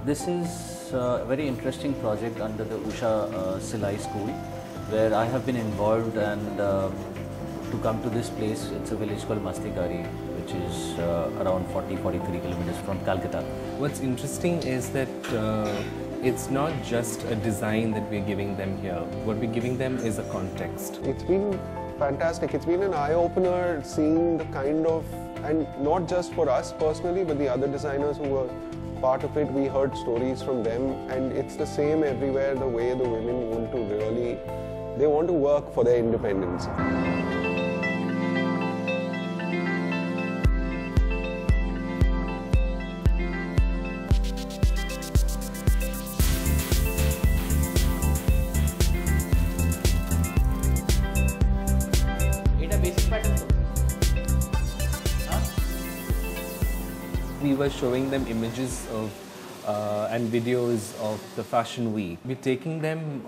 This is a very interesting project under the Usha Silai school, where I have been involved, and to come to this place, it's a village called Mastikari, which is around 40-43 kilometers from Calcutta. What's interesting is that it's not just a design that we're giving them here. What we're giving them is a context. It's been fantastic. It's been an eye-opener seeing the kind of, and not just for us personally, but the other designers who were part of it. We heard stories from them, and it's the same everywhere, the way the women want to really, they want to work for their independence. We were showing them images of and videos of the Fashion Week. We're taking them,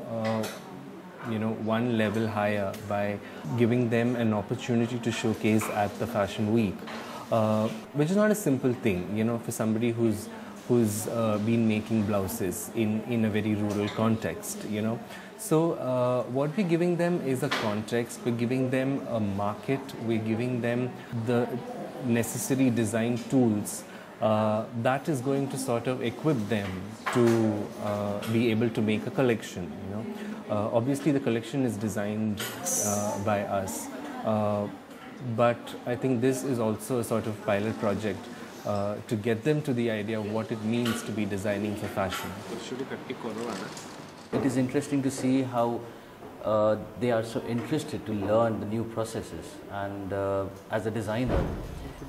one level higher by giving them an opportunity to showcase at the Fashion Week, which is not a simple thing, for somebody who's been making blouses in a very rural context, So what we're giving them is a context, we're giving them a market, we're giving them the necessary design tools that is going to sort of equip them to be able to make a collection, Obviously the collection is designed by us, but I think this is also a sort of pilot project to get them to the idea of what it means to be designing for fashion. It is interesting to see how they are so interested to learn the new processes, and as a designer,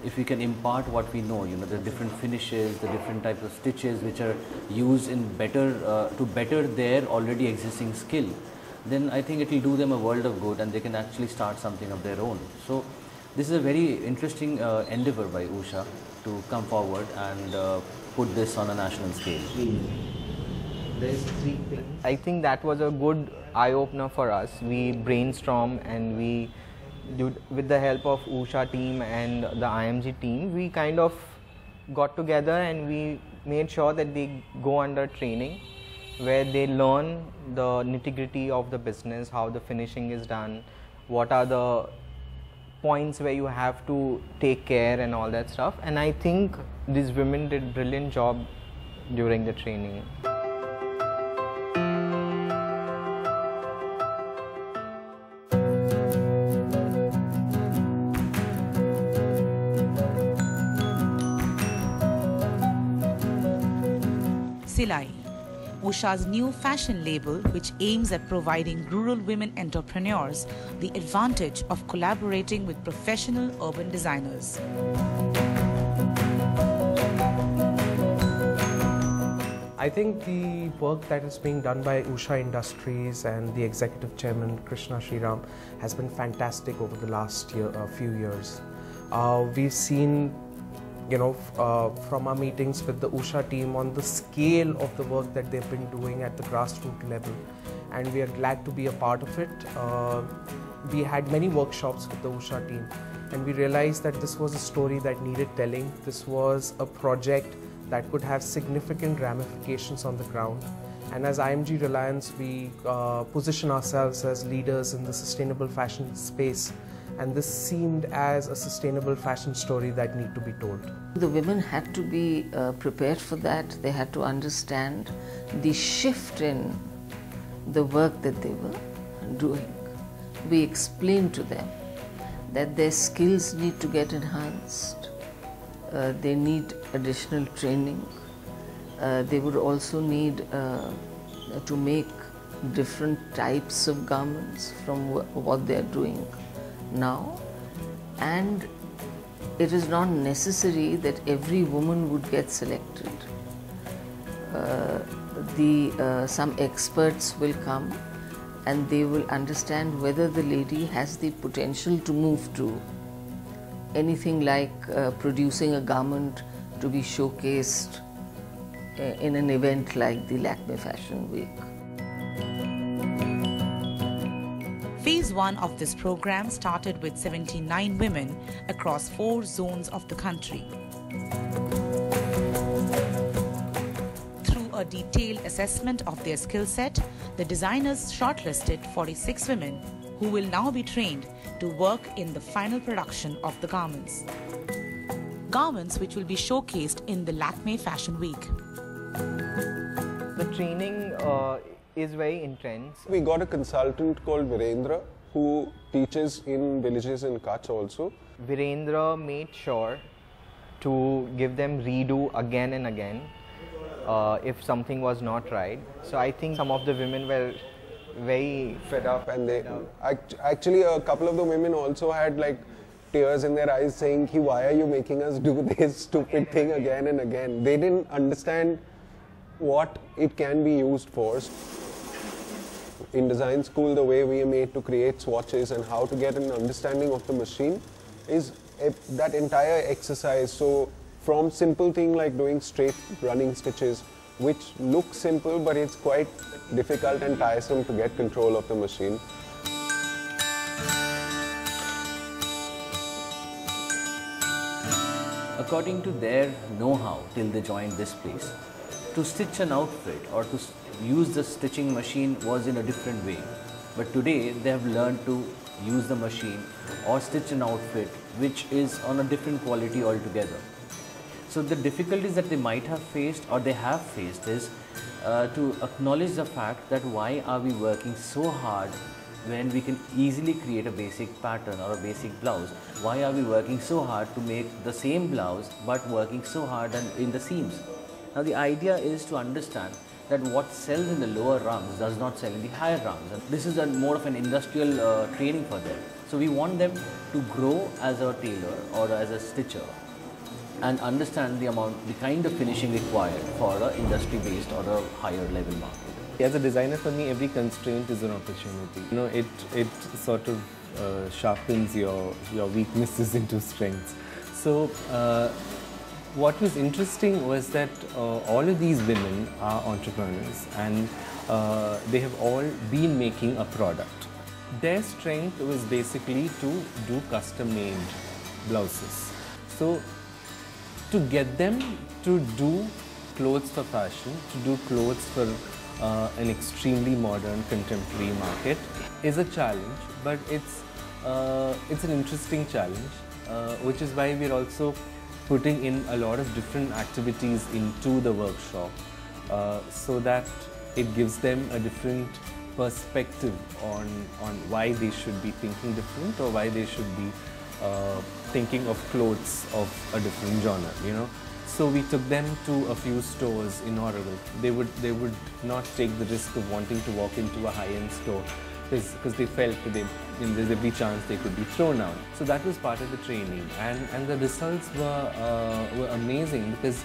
if we can impart what we know, the different finishes, the different types of stitches which are used in to better their already existing skill, then I think it will do them a world of good, and they can actually start something of their own. So this is a very interesting endeavor by Usha to come forward and put this on a national scale. I think that was a good eye-opener for us. We brainstormed, and we, with the help of Usha team and the IMG team, we kind of got together and we made sure that they go under training where they learn the nitty-gritty of the business, how the finishing is done, what are the points where you have to take care and all that stuff. And I think these women did a brilliant job during the training. Silai, Usha's new fashion label, which aims at providing rural women entrepreneurs the advantage of collaborating with professional urban designers. I think the work that is being done by Usha Industries and the executive chairman Krishna Shriram has been fantastic over the last few years. We've seen from our meetings with the Usha team on the scale of the work that they've been doing at the grassroots level, and we are glad to be a part of it. We had many workshops with the Usha team, and we realized that this was a story that needed telling. This was a project that could have significant ramifications on the ground. And as IMG Reliance, we position ourselves as leaders in the sustainable fashion space. And this seemed as a sustainable fashion story that needed to be told. The women had to be prepared for that. They had to understand the shift in the work that they were doing. We explained to them that their skills need to get enhanced. They need additional training. They would also need to make different types of garments from what they are doing now, and it is not necessary that every woman would get selected. Some experts will come and they will understand whether the lady has the potential to move to anything like producing a garment to be showcased in an event like the Lakme Fashion Week. Phase 1 of this program started with 79 women across 4 zones of the country. Through a detailed assessment of their skill set, the designers shortlisted 46 women who will now be trained to work in the final production of the garments. Garments which will be showcased in the Lakme Fashion Week. The training is very intense. We got a consultant called Virendra who teaches in villages in Kutch also. Virendra made sure to give them redo again and again if something was not right. So I think some of the women were very fed up, and they actually a couple of the women also had like tears in their eyes saying, why are you making us do this stupid thing again and again? They didn't understand what it can be used for. In design school, the way we are made to create swatches and how to get an understanding of the machine is that entire exercise. So from simple thing like doing straight running stitches, which look simple but it's quite difficult and tiresome to get control of the machine. According to their know-how till they joined this place, to stitch an outfit or to use the stitching machine was in a different way. But today they have learned to use the machine or stitch an outfit which is on a different quality altogether. So the difficulties that they might have faced or they have faced is to acknowledge the fact that why are we working so hard when we can easily create a basic pattern or a basic blouse? Why are we working so hard to make the same blouse but working so hard in the seams? Now the idea is to understand that what sells in the lower rungs does not sell in the higher rungs, and this is more of an industrial training for them. So we want them to grow as a tailor or as a stitcher and understand the kind of finishing required for an industry-based or a higher level market. As a designer, for me, every constraint is an opportunity. You know, it sort of sharpens your weaknesses into strengths. So what was interesting was that all of these women are entrepreneurs, and they have all been making a product. Their strength was basically to do custom-made blouses. So to get them to do clothes for fashion, to do clothes for an extremely modern contemporary market is a challenge, but it's an interesting challenge, which is why we're also putting in a lot of different activities into the workshop so that it gives them a different perspective on why they should be thinking different or why they should be thinking of clothes of a different genre, you know. So we took them to a few stores in Oregon. They would not take the risk of wanting to walk into a high-end store because they felt that there's every chance they could be thrown out. So that was part of the training, and the results were amazing because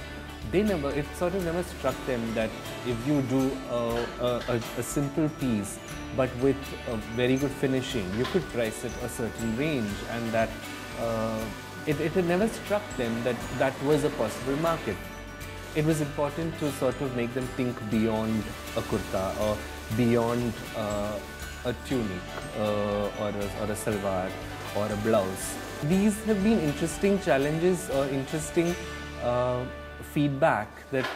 it sort of never struck them that if you do a simple piece but with a very good finishing, you could price it a certain range, and that it had never struck them that that was a possible market. It was important to sort of make them think beyond a kurta or beyond a tunic or a salwar or a blouse. These have been interesting challenges or interesting feedback that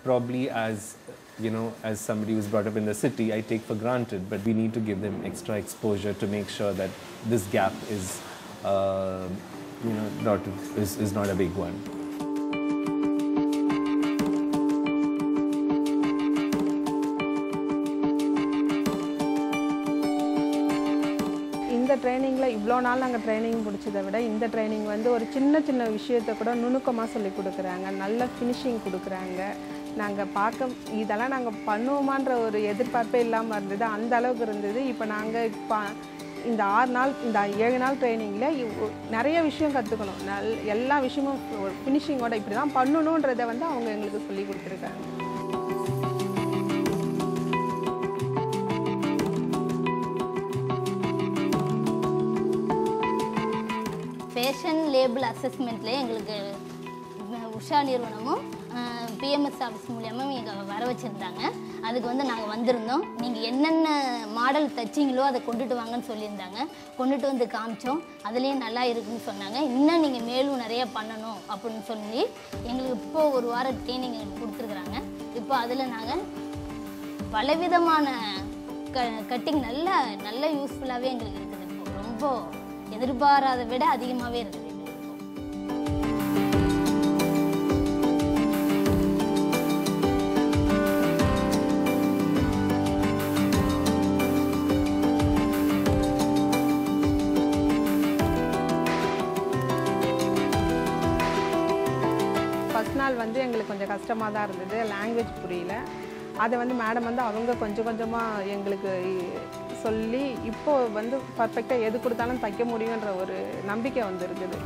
probably as somebody who's brought up in the city, I take for granted, but we need to give them extra exposure to make sure that this gap is not a big one. இந்த ட்ரைனிங்கில் இவ்வளோ நாள் நாங்கள் training முடிச்சதை விட இந்த training வந்து ஒரு சின்ன சின்ன விஷயத்தை கூட நுணுக்கமாக சொல்லி கொடுக்குறாங்க, நல்ல ஃபினிஷிங் கொடுக்குறாங்க. நாங்கள் இதெல்லாம் நாங்கள் பண்ணுவோமான்ற ஒரு எதிர்பார்ப்பே இல்லாமல் இருந்தது, அந்த அளவுக்கு இருந்தது. இப்போ நாங்கள் இந்த 6 நாள் இந்த 7 நாள் ட்ரைனிங்கில் நிறைய விஷயம் கற்றுக்கணும். எல்லா விஷயமும் ஃபினிஷிங்கோட இப்படி தான் பண்ணணுன்றதை வந்து அவங்க எங்களுக்கு சொல்லி கொடுத்துருக்காங்க. ஃபேஷன் லேபிள் அசஸ்மெண்ட்லேயே எங்களுக்கு உஷா நிறுவனமும் பிஎம்எஸ் ஆஃபீஸ் மூலியமாக எங்களை வர வச்சுருந்தாங்க. அதுக்கு வந்து நாங்கள் வந்திருந்தோம். நீங்கள் என்னென்ன மாடல் தைச்சிங்களோ அதை கொண்டுட்டு வாங்கன்னு சொல்லியிருந்தாங்க. கொண்டுட்டு வந்து காமிச்சோம். அதுலேயும் நல்லா இருக்குன்னு சொன்னாங்க. இன்னும் நீங்கள் மேலும் நிறைய பண்ணணும் அப்படின்னு சொல்லி எங்களுக்கு இப்போ ஒரு வாரம் ட்ரைனிங் கொடுத்துருக்குறாங்க. இப்போ அதில் நாங்கள் பலவிதமான கட்டிங் நல்ல யூஸ்ஃபுல்லாகவே எங்களுக்கு இருக்குது. இப்போ ரொம்ப எதிர்பாராத விட அதிகமாகவே இருக்குது. ஃபஸ்ட் நாள் வந்து எங்களுக்கு கொஞ்சம் கஷ்டமாக தான் இருந்தது, லாங்குவேஜ் புரியல. அதை வந்து மேடம் வந்து அவங்க கொஞ்சம் கொஞ்சமாக எங்களுக்கு சொல்லி இப்போ வந்து பர்ஃபெக்டாக எது கொடுத்தாலும் தைக்க முடியுன்ற ஒரு நம்பிக்கை வந்து இருக்குது.